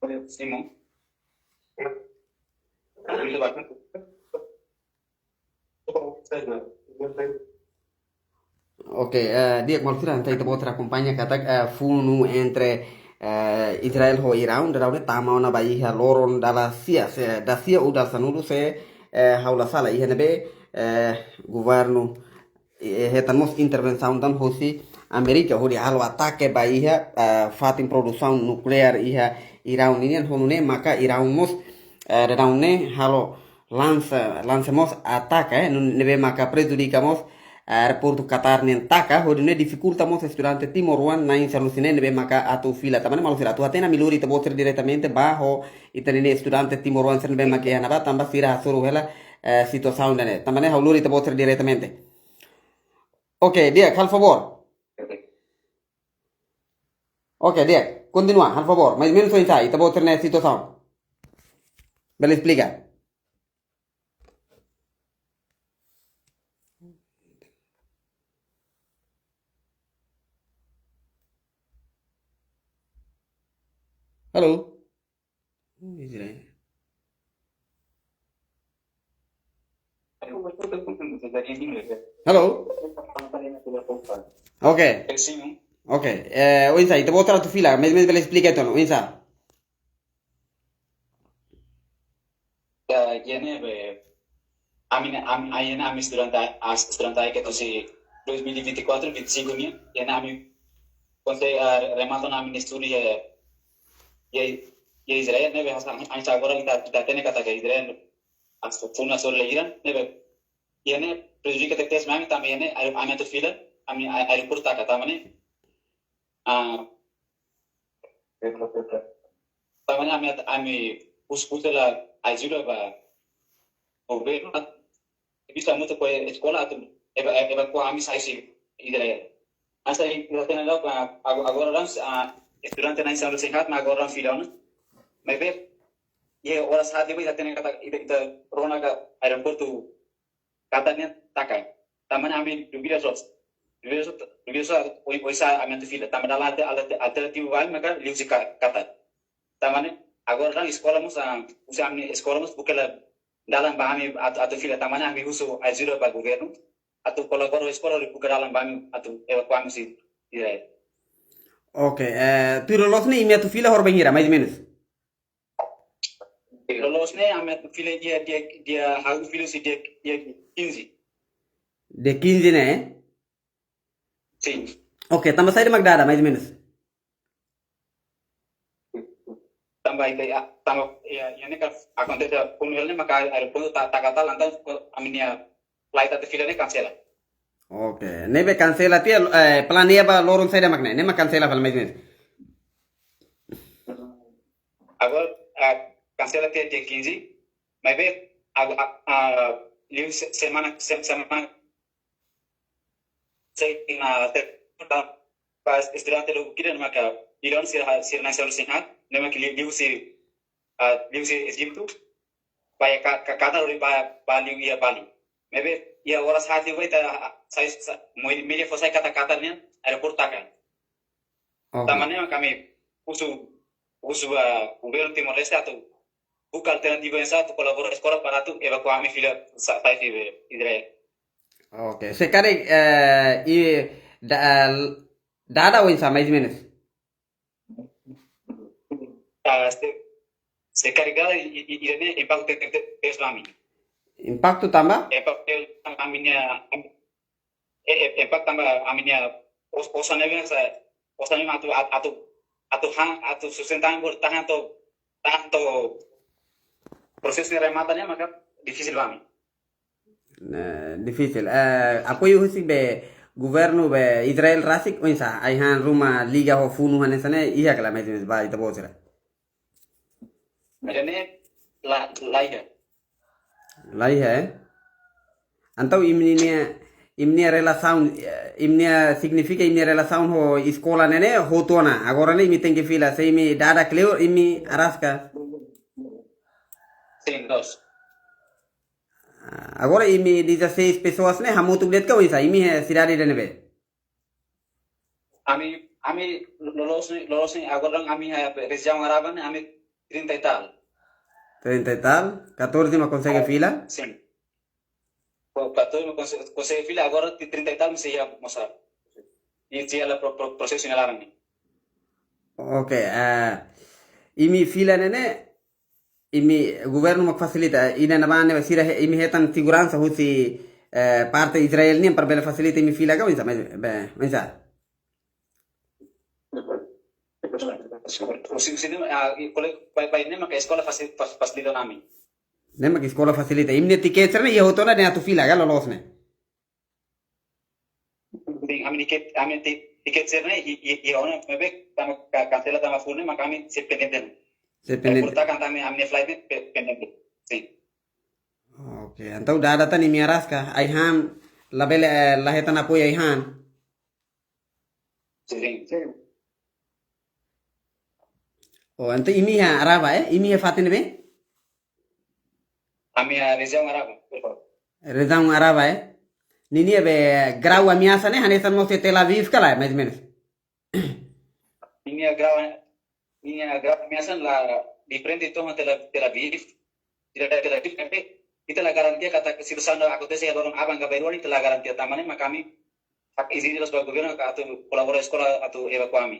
Simon. Ok, dia qualcuno anche te potrà accompagnare kata funu entre Israel ho Iran da ne tama ona bai ha loron dalla sia se da sia u dal sanulu se haula sala ihene be governo hetamos intervenção dan hosi Amerika hodi halo atake bai ha fatin produção nuclear iha Iran ini honune maka Iran mos ne halo lancemos ataque nebe maka prejudicamos aeroporto Qatar nen taka hodine dificultamos estudante Timor-One na soluzione nebe maka atu fila tamane malu sira tu atena miluri te botre direttamente bajo itene estudante Timor-One sen be maka yana ba tamba sira suru hela situação ne tamane hauluri te botre direttamente. Ok, dia, al favor. Ok, dia, continua, al favor. Mas menos insai, te botre ne situação. Me lo explica. Hello. Hello. Ok. Simon. Ok. Oinsa, te botre tu fila. Me lo explica tono. Oinsa. Yine ayene ami studente aí que tosi 2024 25 minha yene ami konse remato na ami studi ye Israel nebe hasan ancha agora kita tene kata ke Israel as funa sobre leiran nebe yene prejudica te tes mami também yene ami to fila ami aeroporto kata mane tamane ami usputela ajuda ba governo bisa muito com a escola eva com a missa esse ideia asa eu tenho lá agora lá estudante na escola sehat na agora filão mas ver e ora sabe vai ter kata ida corona ka aeroporto katanya takai taman ami dubira so oi sa ami fila taman ala alternatif vai maka liusi kata taman agora lá escola musa usa ami escola mus bukela dalam bahami atau fila tamana ami usu ajuda ba governo atau kolaboro escola buka dalam bahami atau evakuami si dire Ok. Tu lolosne imi tu fila hor bengira, mais ou menos. lolosne ami fila dia hagu fila si dia 15 De 15 né? sim Ok, tamba sai de Magdada, mais ou menos. tambah itu ya tambah ya ini kan acontece punulnya maka aeroporto takata lantas aminia flight atau fila ne cancela Ok. Nebe cancela tia planea loron sai de Magna, nema cancela fal mais ou menos. agora cancela dia 15 mas ver semana pas istirahat lo kira maka ilan sir na sir sinhat nema ki liu si Egypto baya kata uri bali ya bali mebe ya oras hati wai ta sai media fosai kata nya airport takan Ok. tamannya kami usu governo Timor Leste atau buka alternativa yang satu kolaborasi sekolah para tu evakuami fila sai Israel Ok. Sekarang i da dada o insa mais ou menos. se carregada irene impacto Islami Impacto tamba? impacto aminia impact tambah aminia osana biasa osana atau sustentan bertahan tanto proses rematannya maka difícil kami Difícil. Apoio husik be governo be Israel rasik o insa ai han ruma liga ho funu hanesane iya kala mais ou menos ba ita bosera. irene laia Lai hai. Antau imnia relação imnia significa imnia relação ho escola nene ho tona agora ne imi tem que fila se imi dada cleo imi arasca sim dos agora imi 16 pessoas ne hamutu bilet ka isa imi cidade de nebe ami lolos ni agora lang ami região araban ami 30 y tal. 30 y tal. 14 me consegue fila. Sim. Para todo consegue fila, agora 30 y tal, me se ia mostrar. E tinha lá processo em alarme. Ok. Imi fila nene. Imi governo mak facilita. Ina nabane basira imi hetan segurança husi parte Israel ni per bela facilita imi fila ka wensa. Wensa. Se vai nem que a escola facilita nami. Nem mak escola facilita. Imne ticket ne ye hoto na ne atu fila ga lolos ne. Kami tiket serne i ona mebe tama cancela tama fune ma kami se pendente. Se pendente. Porta kan tami amne flight pendente. Sim. Ok. Então dada tan imi araska ai ham la bela la hetan apoio ai han. Sim. Oh, ante imi ha araba imi ha fatin be. Ami a região araba. Região araba Nini be grau ameaça né hanesan mo se Tel Aviv kala mais ou menos. Minha grava ameaçan lá de frente toma Tel Aviv. Tidak Tel Aviv tapi kita la garantia kata si sana acontece ya dorong abang kabaruan itu la garantia tamane makami hak izin los gobierno atau kolabora sekolah atau evakuami.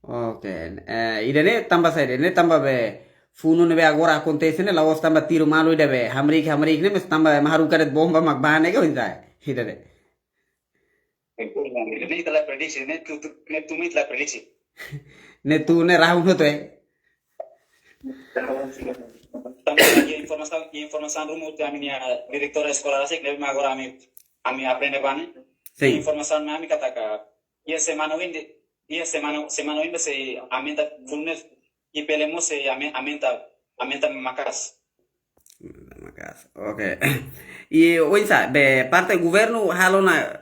Okay. Idane tamba sai ne tamba be funu ne be agora acontece ne laos tamba tiro malu ide be hamrik ne mes tamba maharu karet bomba mak bahane ke hinda idane. Ini telah prediksi ne tu mit la prediksi. Ne tu ne rahu no to Também informação rumo da minha diretora escolar asik lebe agora ami aprende bane. Sim. Informação ami kata ka semana ainda se aumenta funes e pelemos se aumenta macas. Macas. Okay. E oinsa be parte governo halona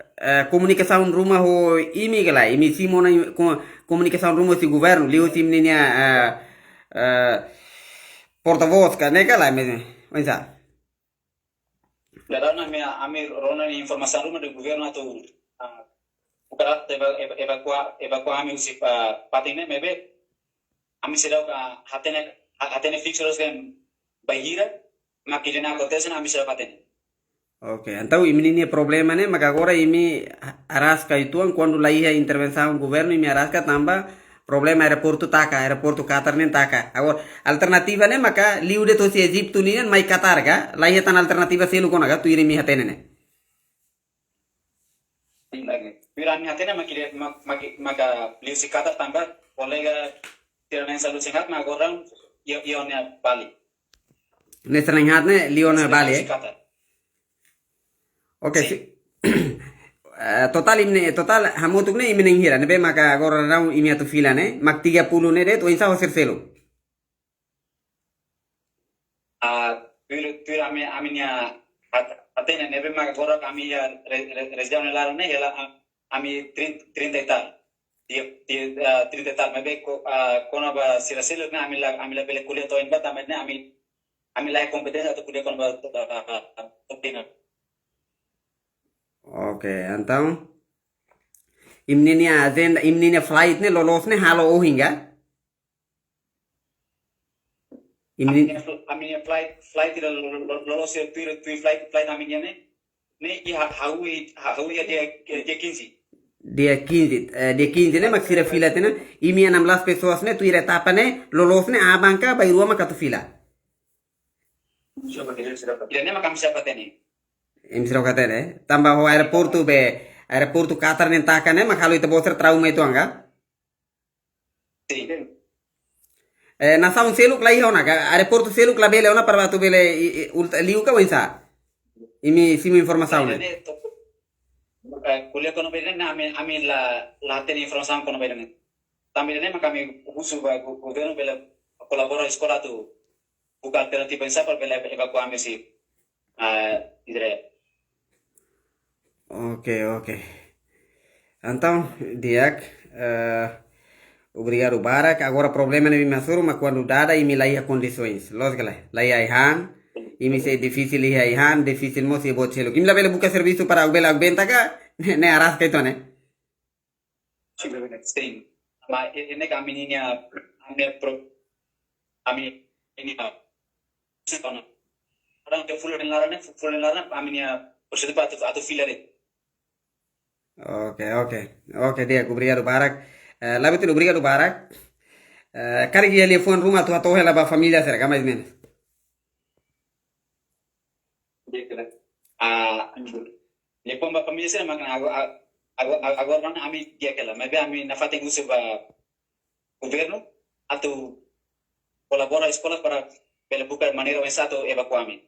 comunicação rumah ho imi gala imi simona comunicação rumah si governo liu simninya porta-voz ka ne kala me oinsa. Ladana ami rona informação rumah do governo atau bukarat evacuar ami usi patine mebe ami serau ka hatene fixers kan bahira makilena acontece ami serau patene. Okay, então imi ni problema né, mas agora imi arasca ituan quando lá ia intervenção governo imi arasca tamba problema aeroporto Qatar nem taka. Agora alternativa né, maka liu de tosi Egipto ni mai Qatar ga, lá ia tan alternativa selu kona ga tu iri mi hatene ne. Pirani hatene maka liu si Qatar tamba kolega tiranen salu sengat ma agora ionia Bali. Ne senang hat ne liona Bali. Okay, si total hamutuk ne imi nenghira ne be maka agora rau imi atu fila ne mak 30 ne det oinsa hosir selo. Pir aminia atene nebe maka agora kami ya região lar ne hela ami 30 y tal. 30 y tal mebe kona ba siraselo ne ami la pele kuliah to inba tamane ami la kompetensi atau kuliah kona ba Okay, então imni agenda imni flight ne lolos ne halo o hinga. Imni flight lolos tu flight aminia ne i haui dia 15. Dia 15 ne maksira fila tena imi 16 pessoas ne tu ira tapa ne lolos ne abanka bai ruama katu fila. Ira ne makam siapa teni? Imsirau katene tambah ho aeroporto Qatar nen takane makalo itu boser trauma itu anga. Nasa un seluk lai hona ka aeroporto seluk la bele ona parva tu bele liu ka wensa. Imi simu informação ne. Kuliah kono bele na ami la ten informação kono bele ne. Também ne makami usu ba governo bele colabora escola tu buka alternativa pensa per bele evacuar si Israel. Okay. Então, Diak, obrigado Barak. Agora o problema não é mesmo, mas quando dada e me lá ia condições. Los galera, lá ia ihan, e me sei difícil ia ihan, difícil mo se botelo. Kim la bela buka serviço para bela benta ka, ne aras ka ito ne. Sim. Mas ene kami niya ane Ami ini orang ke full dengaran kami ni bersedia atau filler itu. Ok, ok. Ok, Diego, obrigado, Barak. Labete, obrigado, Barak. Kari que ele foi em Roma, tu atohe lá para a família, será que mais ou menos? Ah, lepas mbak pemilih saya makan agak orang kami dia kela, maybe kami nafating usaha governo atau colabora escolas para buscar manera de satu evacuami.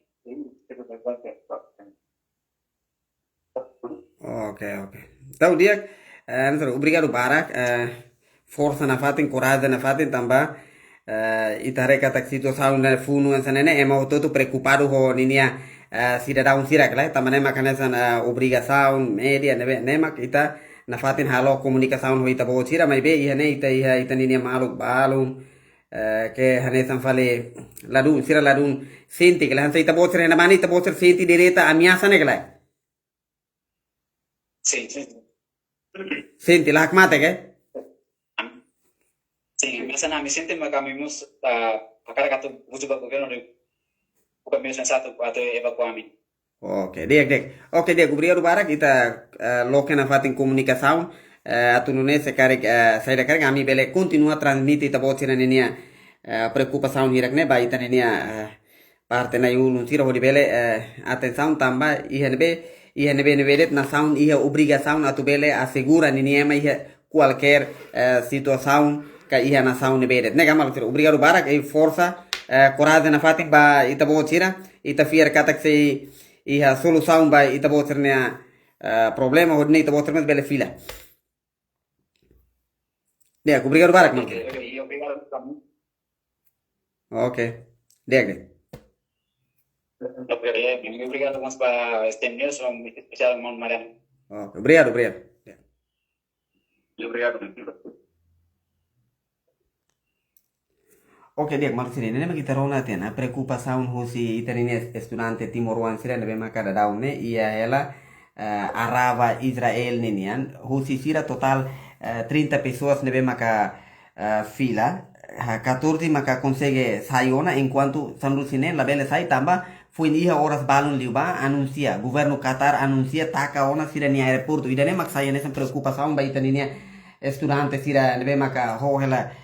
Ok, ok. Então, Diego, obrigado, Barak. Força na fatin, coragem na fatin também. Itare kata situação na funu ansanene ema todo preocupado ho ninia cidadão sirak lá também makanya san obrigação media nema kita na fatin halo komunikasyon ho ita bo sira mai be ihane ita ninia maluk balum ke hane san fale ladu sira ladu senti kala hansa ita bo sira na mani ita bo sira senti direta amiasa ne kala Sí, senti lak mate ke sí, biasa kami sente kami mus akar kata butuh governo bukan biasa satu atau evacuami. Oke, Oke, Diego, obrigado, Barak. Kita lo que na fatin comunicação, tu não é se carreg, sai da carga, a mi bele continua transmitir ita voce na nenia preocupação hirak ne, ba ita nenia parte na yulun tira hodi bele atenção tamba INB nevedet na sound ia obrigação atu bele assegura nenia ma ia qualquer situação ka ia na sound nevedet. Nega mal tira, obrigado, Barak, e força, coragem na fatin ba ita voce ita fier katak sei iha solução by ita boternya problema hodne ita boternya bele fila. Dia, obrigado, Barak. Okay, obrigado kami. Oke. Dia. Obrigado mas para este mês especial mon Mariano. Oke, obrigado. Obrigado. Oke, Diego, malu sini. Nene kita rona tena preocupação husi iterine estudante timoruan sira nebe makada daune ia ela arava Israel nenian husi sira total 30 pessoas nebe maka fila 14 maka consegue sayona enquanto San Lucine la bele sai tamba foi nia horas balun liuba anuncia governo Qatar anuncia taka ona sira ni aeroporto idane mak saya nessa preocupação ba itania estudante sira nebe maka hohela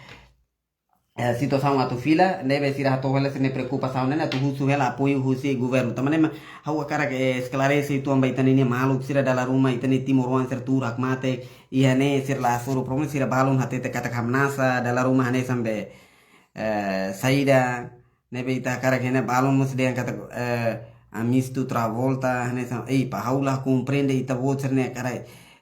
situação atu fila nebe sira to hela sine preocupação nena tu husu hela apoio husi governo tamane ma hawa cara que esclarece tu amba itani malu sira dala ruma itani timoruan sertura akmate ihane sir la suru problem sira balun hatete kata kamnasa dala ruma hane sambe saída nebe ita cara que ne balun mus de kata amistu travolta hane sam ei pa haula compreende ita voterne cara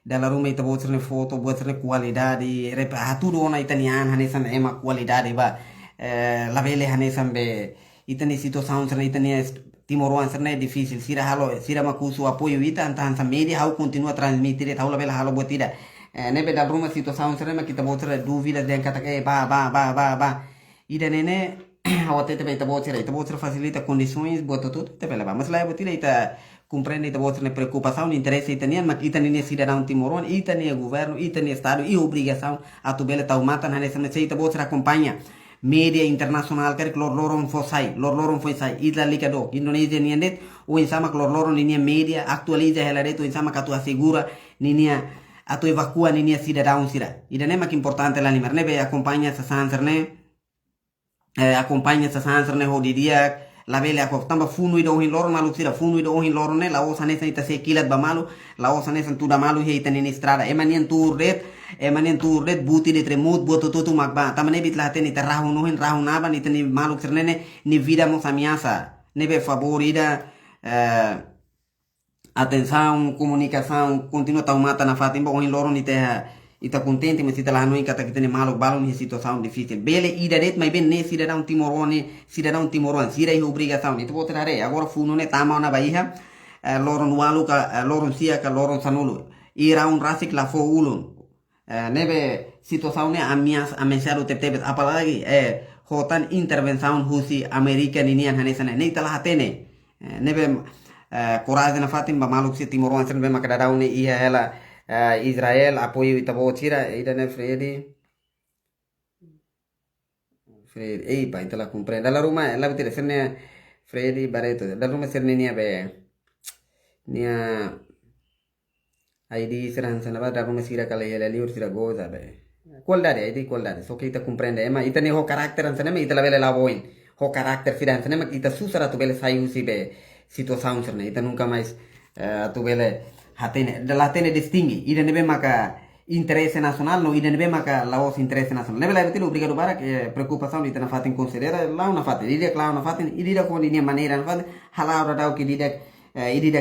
dalla Roma ita botserne foto botserne qualidade tudo ona italiana hanesan ema qualidade ba la vele hanesan be itani situação serna itani timoruan serna é difícil sira halo sira makusu apoio ita antan sa media hau continua transmitir hau la vela halo botida nebe dal Roma situação serna kita botsre dúvidas den kata ke ba ida nene hawatete be ita botsre facilita condições boto tudo te bela ba mas la botida ita compreende ita vossa preocupação, interesse itanian, mas itania cidadão timoruan, itania governo, itania estado e obrigação a tu bela tau mata na nessa ita vossa acompanha media internacional quer que loron foi sai ida likado Indonesia niandet o insama que loron linha media actualiza ela reto insama que tu assegura ninia a tu evacua ninia cidadão sira ida nema que importante lá nimar nebe acompanha essa sansar ne acompanha essa sansar ne hodidia la vele ako tamba funu ido hin loro malu sira funu ido hin loro ne la osa nesa ita se kilat ba malu la osa nesa tu da malu he ita ni strada emanien tu red buti de tremut boto tutu magba tamane bit la ten ita rahu no hin rahu naba ni tani malu sirnene ni vida mo samiasa nebe favorida atenção comunicação continua taumata na fatimba hin loro ni terra ita contente mas ita lá não kata kita ni maluk balon ni situação difícil bele ida det mas bem ne cidadão timoruan sira e obrigação itu botar are agora funo ne tama na baiha loron walu ka loron sia ka loron sanulu ira un rasik la fo ulun nebe situação ne amenaçado tebe apalagi hotan intervenção husi amerika ninian hanesana ne ita la hatene nebe coragem na fatim ba maluk si timoruan sen be makada ne ia hela Israel apoio ita botira ida ne Freddy, epa, ita la comprende. Dalla Roma, la betere, serne Freddy Barreto. Dalla Roma serne nia ID serang sana ba dalla Roma sira kala yela liur sira goza be. ID qual so che ita comprende, ma ita ne ho carattere ansane ma ita la vele la voin. Ho carattere sira ansane ma ita susara tu vele sayu si be situação serne. Ita nunca mais tu vele hatene, dalla tene distingui. Ida nebe maka interesse nacional no ida nebe maka la voz interesse nacional. Nebe la betul obrigado bara que preocupação ita na fatin considera la una fatin. Ida la una fatin, ida ko ni maneira na fatin hala ora dau que ida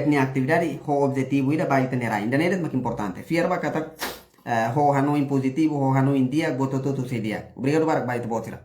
ni atividade ho objetivo ida ba ita nera. Ainda nera é mais importante. Fierba kata ho hanu in positivo ho hanu in dia goto todo se dia. Obrigado bara ba ita botira.